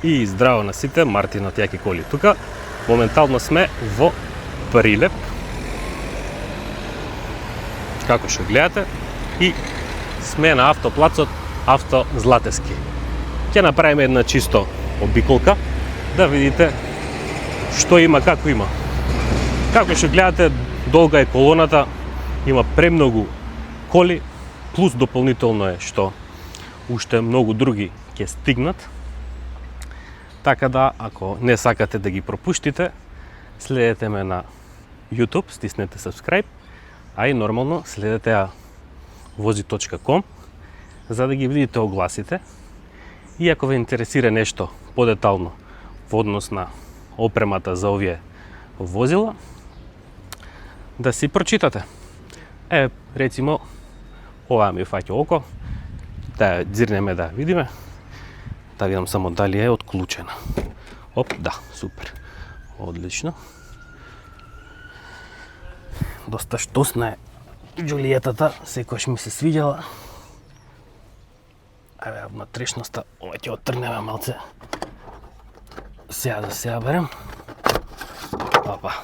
И здраво на сите, Мартин од Јаки коли тука. Моментално сме во Прилеп. Како што гледате, и сме на автоплацот Авто Златевски. Ќе направиме една чисто обиколка да видите што има, како има. Како што гледате, долга е колоната, има премногу коли, плюс дополнително е што уште многу други ќе стигнат. Така да, ако не сакате да ги пропуштите, следете ме на YouTube, стиснете subscribe, а и нормално следете vozi.com, за да ги видите огласите. И ако ве интересира нешто подетално во однос на опремата за овие возила, да си прочитате. Рецимо, ова ми фаќа око, да ја дзирнеме да видиме. Да видам само дали е отклучена. Оп, да, супер. Одлично. Доста штосна е Джулиетата, секојаш ми се свиѓала. Еве, внатрешноста, ова ќе оттрнеме малце. Сега да се берем. Опа.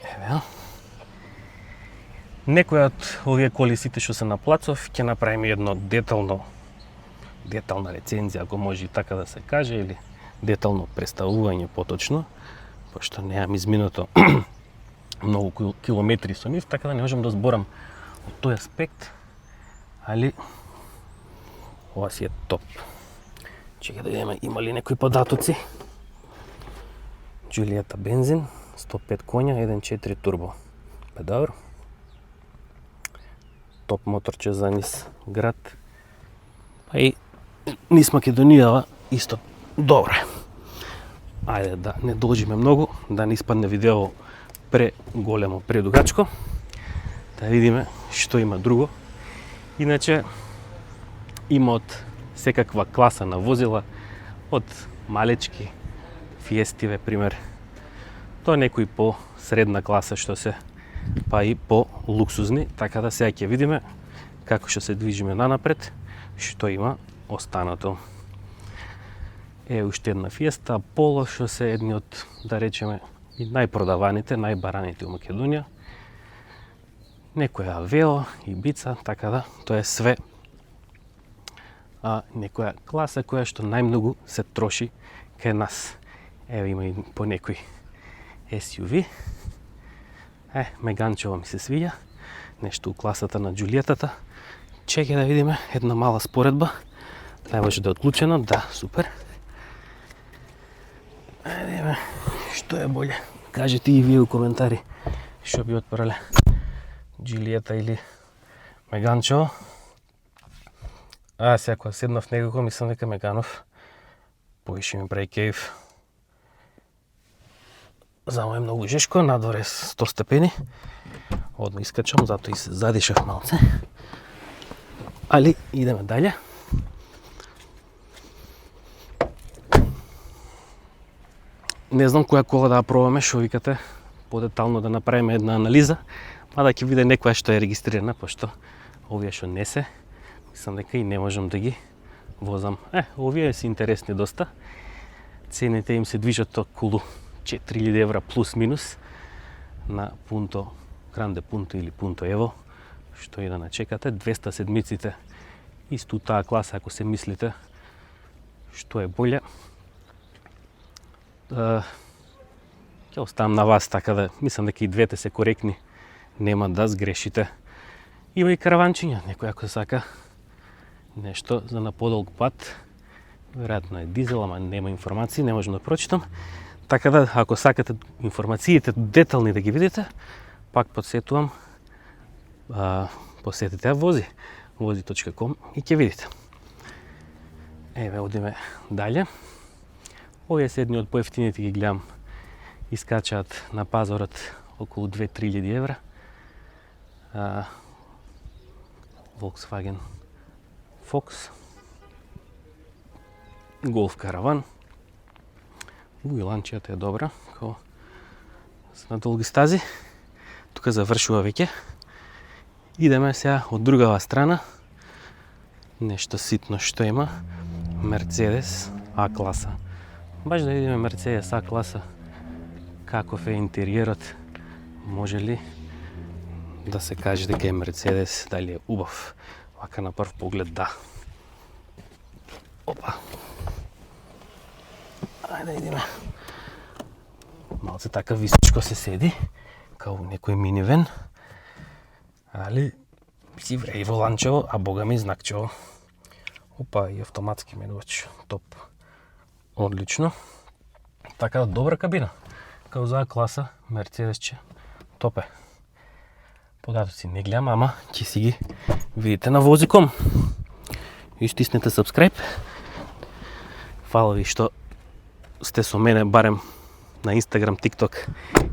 Еве. Некои од овие коли сите што се на плацов ќе направиме едно детална рецензија, ако може и така да се каже, или детално представување поточно, пошто неам изминато многу километри со нив, така да не можам да зборам од тој аспект, али ова си е топ. Чека да видиме има ли некои податоци. Джулиета бензин, 105 коња, 1.4 турбо. Добро. Топ моторче за низ град. Па и низ Македонијава исто добро. Ајде да не должиме многу, да не испадне видео преголемо, предугачко. Да видиме што има друго. Иначе има од секаква класа на возила, од малечки фиестиве, пример, до некои по средна класа што се, па и по луксузни, така да сега ќе видиме како што се движиме нанапред, што има останато. Уште една Фиеста, Поло, што се едни од, да речеме, и најпродаваните, најбараните у Македонија. Некоја Авео, Ибица, така да, тоа е све некоја класа која што најмногу се троши кај нас. Еве има и по некој SUV. Меганчево ми се свиѓа, нешто у класата на Джулиетата. Чекај да видиме една мала споредба. Не може да е отклучено, да, супер. Видиме што е боле. Кажете и вие у коментари што би отпрале, Джулиета или Меганчево. Сега кога седнав некако, мислам дека Меганов поише ми прави кејф. Замо е многу жешко, надвор е 100 степени. Одма искачам, затоа и се задишав малце. Али идеме дале. Не знам која кола да ја пробаме, што викате, подетално да направиме една анализа, мада ќе биде некоја што е регистрирана, пошто овие што не се, мислам дека и не можам да ги возам. Овие се интересни доста. Цените им се движат околу 4000 евра плюс минус на Punto, Grande Punto или Punto Evo, што и да начекате. 200 седмиците исту таа класа, ако се мислите што е боле. Ќе оставам на вас, така да мислам дека и двете се коректни, нема да сгрешите. Има и караванчиња, некој ако сака нешто за на подолг пат, веројатно е дизел, ама нема информации, не можам да прочитам. Така да, ако сакате информациите детални да ги видите, пак подсетувам, посетете vozi.com и ќе видите. Еве, одиме дале. Овие се едни од поевтините, ги гледам, искачаат на пазарот околу 2-3 евра. Volkswagen Fox, Golf Caravan. И ланчијата е добра, како на долги стази. Тука завршува веќе. Идеме сега од другава страна. Нешто ситно што има. Мерцедес А-класа. Баш да видиме Мерцедес А-класа каков е интериерот. Може ли да се каже дека е Мерцедес, дали е убав? Вака на прв поглед да. Опа. Ајде да видиме. Малце така височко се седи, као некој минивен. Али си вреди воланчево, а бога ми знакчево. Опа, и автоматски менувач. Топ. Одлично. Така добра кабина. Као за класа, Мерцедесче. Топ е. Податоци не гледам, ама ќе си ги видите на Возиком. И стиснете subscribe. Фала ви што сте со мене барем на Instagram, TikTok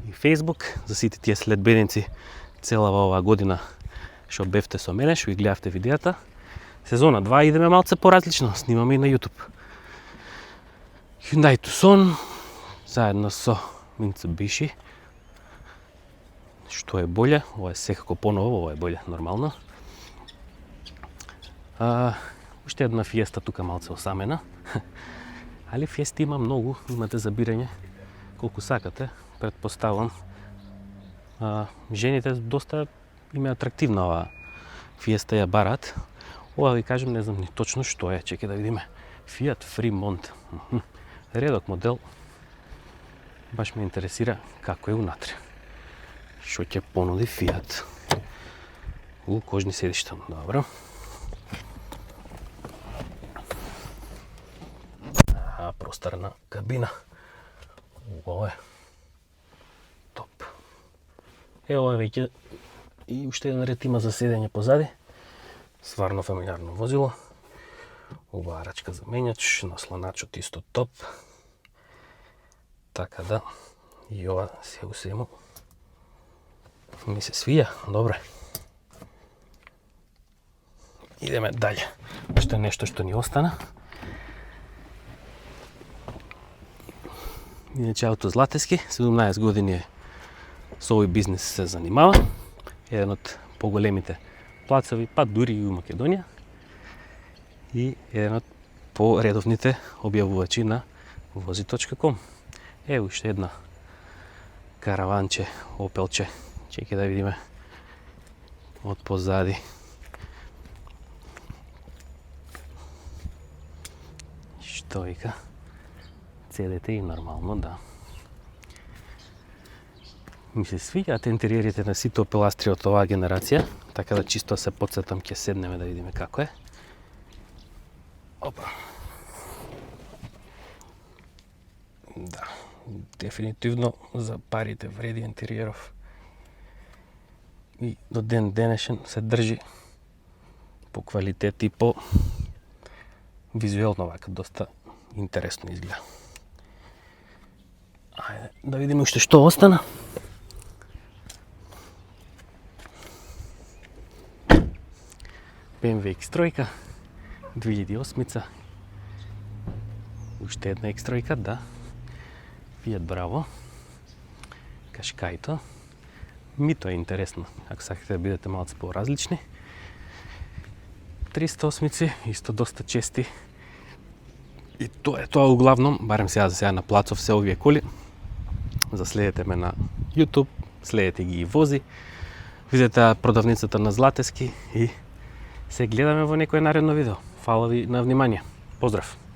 и Facebook. За сите тие следбедници целава оваа година што бевте со мене, што ги гледавте видеата. Сезона 2 идеме малце поразлично, снимаме и на YouTube. Hyundai Tucson заедно со Mitsubishi. Што е боле? Ова е секако поново, ова е боле, нормално. Уште една Fiesta тука малце осамена. Али Fiesta има многу, имате за бирање колку сакате. Предпоставам жените доста им е атрактивна оваа Fiesta, ја барат. Ова ви кажем, не знам ни точно што е, чекај да видиме. Fiat Fremont. Редок модел. Баш ме интересира како е унатре. Што ќе понуди Fiat. Кожни седишта, добро. Просторна кабина. Ова е топ. Ова е веќе и уште еден ред има за седење позади. Сварно фамилиарно возило. Оваа рачка за менјач, насланачот исто топ. Така да, и ова се у сему ми се свија, добре. Идеме далje. Уште нешто што ни остана. Иначе Ауто Златески, 17 години со овој бизнес се занимава. Еден од поголемите плацови, па дури и у Македонија. И еден од поредовните објавувачи на vozi.com. Ево уште една караванче, Опелче. Чекај да видиме од позади. Што вика? Цедете и нормално, да. Ми се свиѓаат интериерите на сите Опеластри од оваа генерација, така да чисто се подсетам, ќе седнеме да видиме како е. Опа. Да, дефинитивно за парите вреди интериеров. И до ден денешен се држи по квалитет и по визуелно вака доста интересно изгледа. Ајде да видиме уште што остана. BMW X3 2008-ца. Уште една X3, да. Fiat Bravo. Кашкајто. Мито е интересно, ако сакате да бидете малце по-различни. 308-ци, исто доста чести. И тоа е тоа углавном, барем сега за сега на плацов се овие коли. Заследете ме на YouTube, следете ги и Вози. Видете продавницата на Златески и се гледаме во некој наредно видео. Фала ви на внимание. Поздрав!